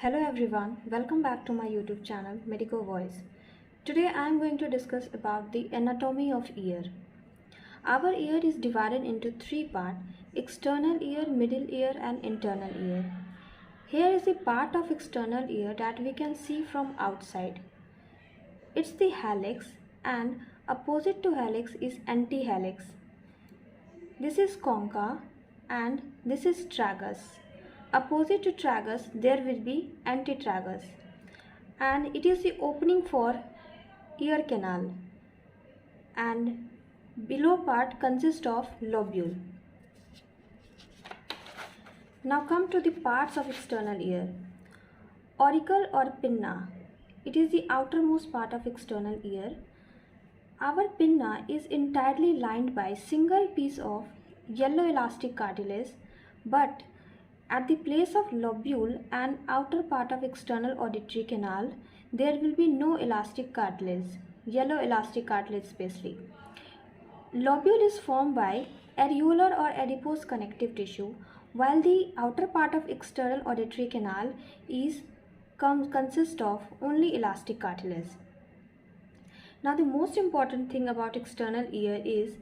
Hello everyone, welcome back to my YouTube channel Medico Voice. Today I am going to discuss about the anatomy of ear. Our ear is divided into three parts: external ear, middle ear and internal ear. Here is the part of external ear that we can see from outside. It's the hallux, and opposite to hallux is antihallux. This is concha and this is tragus. Opposite to tragus there will be antitragus, and it is the opening for ear canal, and below part consists of lobule. Now come to the parts of external ear. Auricle or pinna. It is the outermost part of external ear. Our pinna is entirely lined by single piece of yellow elastic cartilage, but at the place of lobule and outer part of external auditory canal, there will be no elastic cartilage, yellow elastic cartilage especially. Lobule is formed by areolar or adipose connective tissue, while the outer part of external auditory canal consists of only elastic cartilage. Now the most important thing about external ear is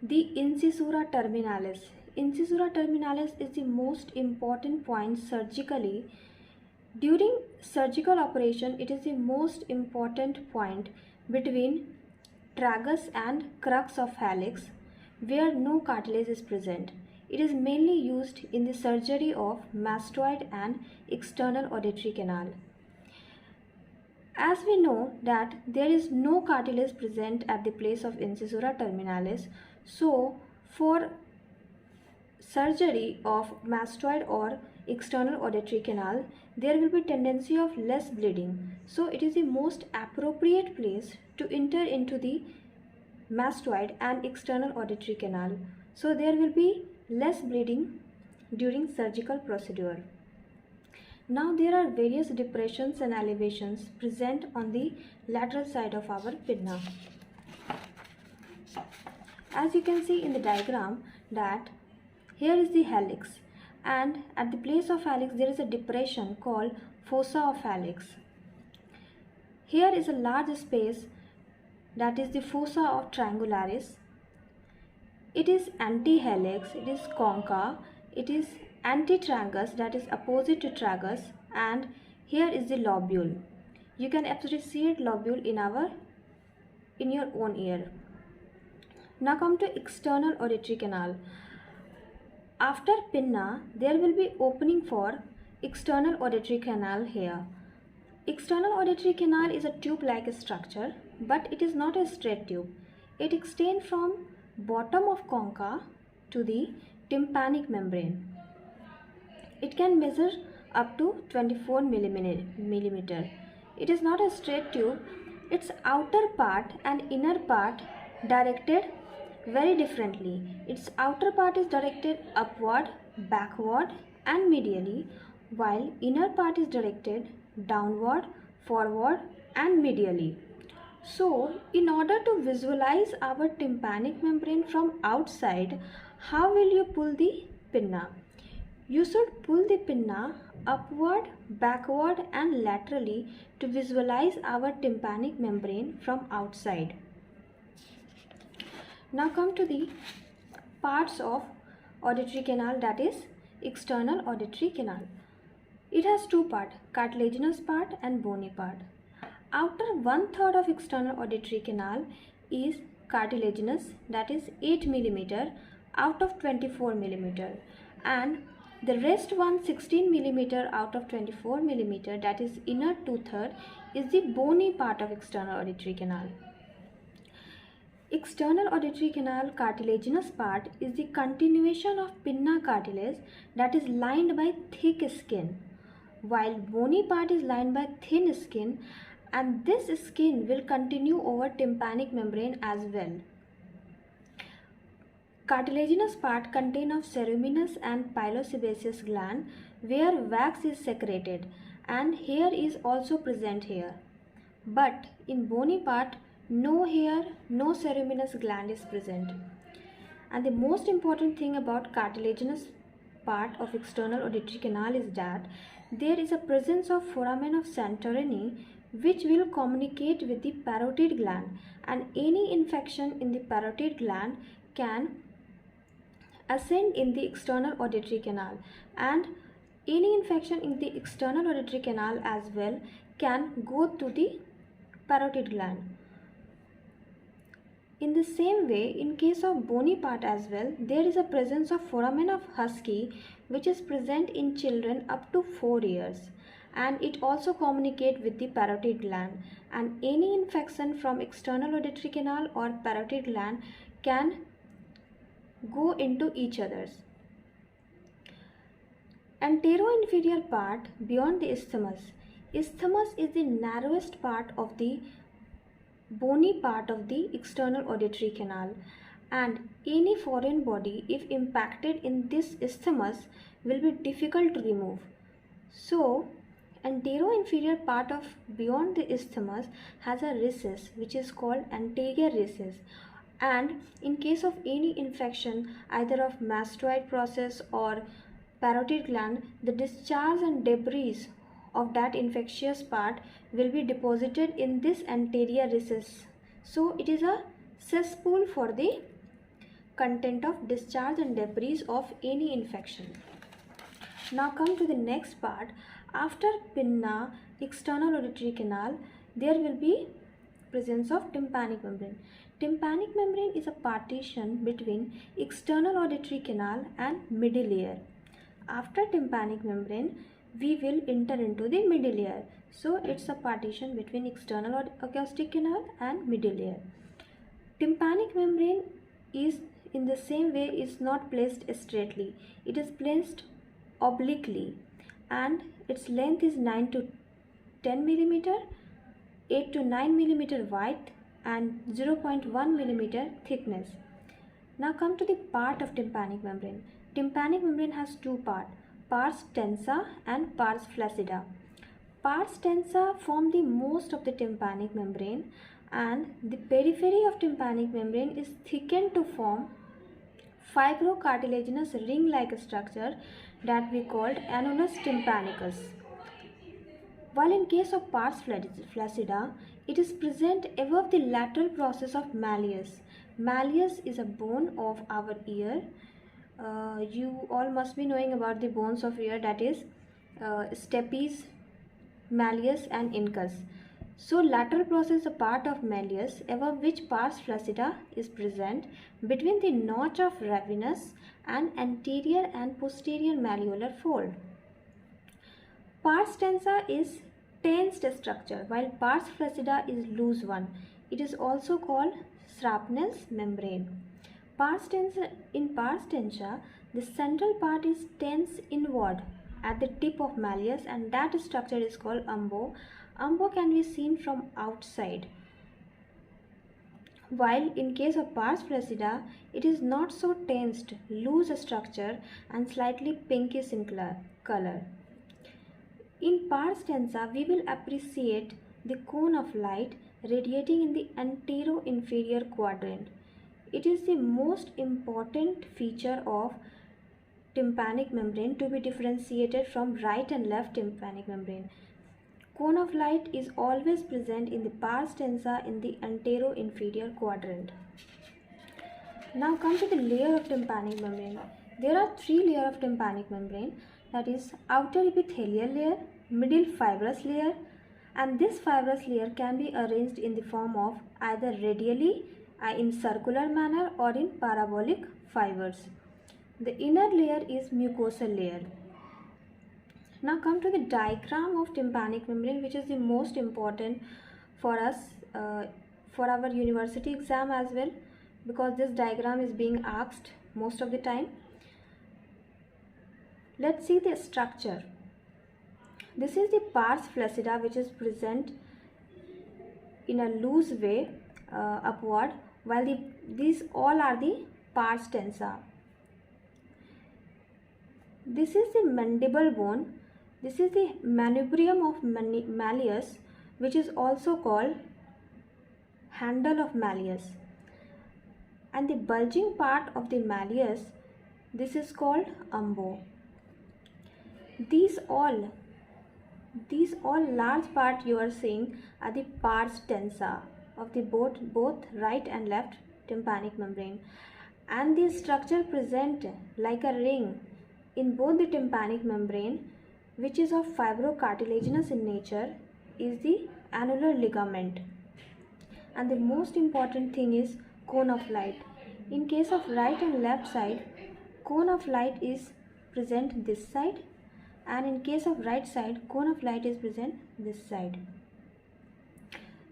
the incisura terminalis. Incisura terminalis is the most important point surgically. During surgical operation, it is the most important point between tragus and crux of hallux, where no cartilage is present. It is mainly used in the surgery of mastoid and external auditory canal. As we know that there is no cartilage present at the place of incisura terminalis, so for surgery of mastoid or external auditory canal, there will be tendency of less bleeding. So it is the most appropriate place to enter into the mastoid and external auditory canal. So there will be less bleeding during surgical procedure. Now there are various depressions and elevations present on the lateral side of our pinna. As you can see in the diagram that here is the hallux, and at the place of hallux there is a depression called fossa of hallux. Here is a large space, that is the fossa of triangularis. It is antihallux, it is concha, it is antitragus, that is opposite to tragus, and here is the lobule. You can appreciate lobule in your own ear. Now come to external auditory canal. After pinna, there will be opening for external auditory canal here. External auditory canal is a tube-like structure, but it is not a straight tube. It extends from bottom of concha to the tympanic membrane. It can measure up to 24 millimeter. It is not a straight tube. Its outer part and inner part directed very differently. Its outer part is directed upward, backward and medially, while inner part is directed downward, forward and medially. So in order to visualize our tympanic membrane from outside, how will you pull the pinna? You should pull the pinna upward, backward and laterally to visualize our tympanic membrane from outside. Now come to the parts of auditory canal, that is external auditory canal. It has two parts, cartilaginous part and bony part. Outer 1/3 of external auditory canal is cartilaginous, that is 8 millimeter out of 24 millimeter, and the rest 16 millimeter out of 24 millimeter, that is inner 2/3, is the bony part of external auditory canal. External auditory canal cartilaginous part is the continuation of pinna cartilage that is lined by thick skin, while bony part is lined by thin skin, and this skin will continue over tympanic membrane as well. Cartilaginous part contain of ceruminous and pilosebaceous gland where wax is secreted, and hair is also present here. But in bony part, no hair, no ceruminous gland is present. And the most important thing about cartilaginous part of external auditory canal is that there is a presence of foramen of Santorini which will communicate with the parotid gland, and any infection in the parotid gland can ascend in the external auditory canal, and any infection in the external auditory canal as well can go to the parotid gland. In the same way, in case of bony part as well, there is a presence of foramen of Husky which is present in children up to 4 years, and it also communicates with the parotid gland, and any infection from external auditory canal or parotid gland can go into each other's. Antero-inferior part beyond the isthmus. Isthmus is the narrowest part of the bony part of the external auditory canal, and any foreign body, if impacted in this isthmus, will be difficult to remove. So antero-inferior part of beyond the isthmus has a recess which is called anterior recess, and in case of any infection either of mastoid process or parotid gland, the discharge and debris of that infectious part will be deposited in this anterior recess. So it is a cesspool for the content of discharge and debris of any infection. Now come to the next part. After pinna, external auditory canal, there will be presence of tympanic membrane. Tympanic membrane is a partition between external auditory canal and middle ear. After tympanic membrane, we will enter into the middle ear. So it's a partition between external acoustic canal and middle ear. Tympanic membrane is in the same way is not placed straightly. It is placed obliquely, and its length is 9 to 10 millimeter, 8 to 9 millimeter wide, and 0.1 millimeter thickness. Now come to the part of tympanic membrane. Tympanic membrane has two parts, pars tensa and pars flaccida. Pars tensa form the most of the tympanic membrane, and the periphery of tympanic membrane is thickened to form fibrocartilaginous ring-like structure that we called annulus tympanicus. While in case of pars flaccida, it is present above the lateral process of malleus. Malleus is a bone of our ear. You all must be knowing about the bones of ear, that is stapes, malleus and incus. So lateral process is a part of malleus above which pars flaccida is present between the notch of ravenous and anterior and posterior malleolar fold. Pars tensa is tensed structure while pars flaccida is loose one. It is also called Shrapnel's membrane. In pars tensa, the central part is tense inward at the tip of malleus, and that structure is called umbo. Umbo can be seen from outside. While in case of pars flaccida, it is not so tensed, loose structure and slightly pinkish in color. In pars tensa, we will appreciate the cone of light radiating in the antero-inferior quadrant. It is the most important feature of tympanic membrane to be differentiated from right and left tympanic membrane. Cone of light is always present in the pars tensa in the antero-inferior quadrant. Now come to the layer of tympanic membrane. There are three layers of tympanic membrane, that is outer epithelial layer, middle fibrous layer, and this fibrous layer can be arranged in the form of either radially in circular manner or in parabolic fibers. The inner layer is mucosal layer. Now come to the diagram of tympanic membrane, which is the most important for us for our university exam as well, because this diagram is being asked most of the time. Let's see the structure. This is the pars flaccida, which is present in a loose way upward, while these all are the pars tensa. This is the mandible bone. This is the manubrium of malleus, which is also called handle of malleus. And the bulging part of the malleus, this is called umbo. these all large part you are seeing are the pars tensa of the both right and left tympanic membrane, and the structure present like a ring in both the tympanic membrane, which is of fibrocartilaginous in nature, is the annular ligament. And the most important thing is cone of light. In case of right and left side, cone of light is present this side, and in case of right side, cone of light is present this side.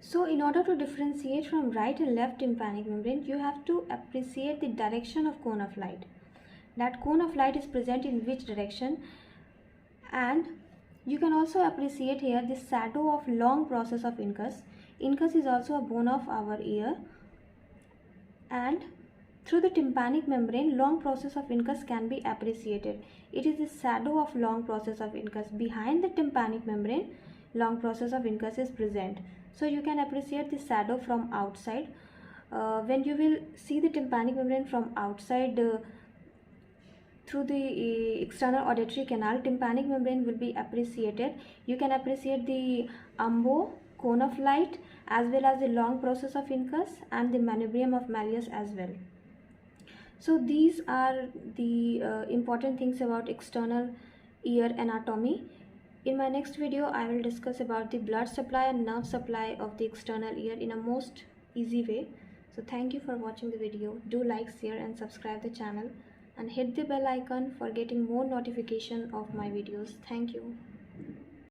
So in order to differentiate from right and left tympanic membrane, you have to appreciate the direction of cone of light, that cone of light is present in which direction. And you can also appreciate here the shadow of long process of incus. Incus is also a bone of our ear, and through the tympanic membrane, long process of incus can be appreciated. It is the shadow of long process of incus. Behind the tympanic membrane, long process of incus is present. So you can appreciate the shadow from outside. When you will see the tympanic membrane from outside through the external auditory canal, tympanic membrane will be appreciated. You can appreciate the umbo, cone of light, as well as the long process of incus and the manubrium of malleus as well. So these are the important things about external ear anatomy. In my next video, I will discuss about the blood supply and nerve supply of the external ear in a most easy way. So thank you for watching the video. Do like, share and subscribe the channel, and hit the bell icon for getting more notification of my videos. Thank you.